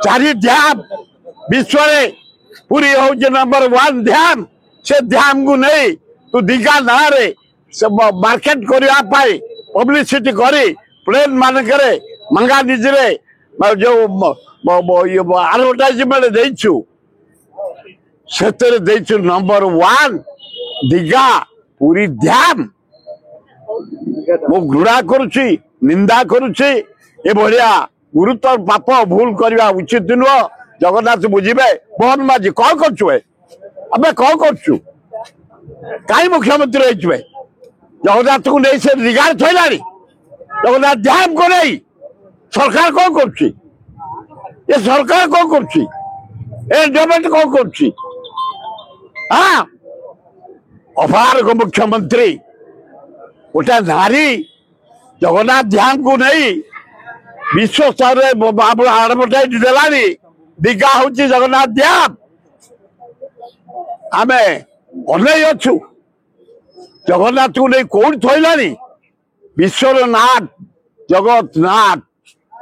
चारि ध्यान विश्व पूरी हूँ नंबर 1 ध्यान से ध्यान को नहीं तू दिघा ना रे मार्केट करने पब्लिसिटी करी प्लेन मानक मंगा निजे जो आडभटाइजमेंट देचु से नंबर 1 दिघा पूरी ध्यान मु घृणा करुच्ची निंदा करुच्ची ए भलिया गुरुतर पाप भूल करवा उचित नुह जगन्नाथ बुझे मोहन माझी कौन करचु अबे कौन करचु कहीं मुख्यमंत्री रही जगन्नाथ को नहीं से रिगार थोड़ा जगन्नाथ ध्यान को नहीं सरकार कौन कर ये सरकार कौन कर गवर्नमेंट कौन कर हाँ अपार मुख्यमंत्री गोटे नारी जगन्नाथ ध्यान को नहीं विश्व स्तर आडभटाइज देलानी दिघा हूँ जगन्नाथ ध्यान आम अनई अच्छु जगन्नाथ को नहीं कौन थोलानी विश्वर नाथ जगन्नाथ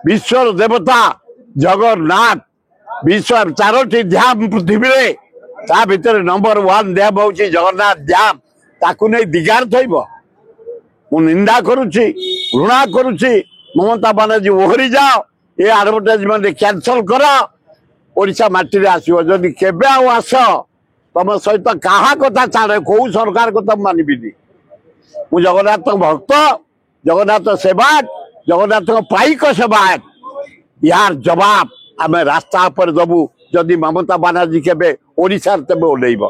विश्वर देवता जगन्नाथ विश्व 4टी ध्यान पृथ्वी ता भीतर नंबर 1 ध्यान हूँ जगन्नाथ ध्यान ताकू नहीं दिघार थोब मु निंदा करुच्ची घृणा करुच्ची ममता बनर्जी ओहरी जाओ ये आडभटाइजमेंट कैंसल कर ओडिशा माटी रे आसीबो जदि केबे आ आस तुम सहित कहा कथा छाड़े कौ सरकार को तुम मानबिनी मु जगन्नाथ भक्त जगन्नाथ सेवक जगन्नाथ पाइक सेवक यार जवाब आम रास्ता पर दबु जदि ममता बनर्जी केबे ओडिशा तेबे ओल्लैब।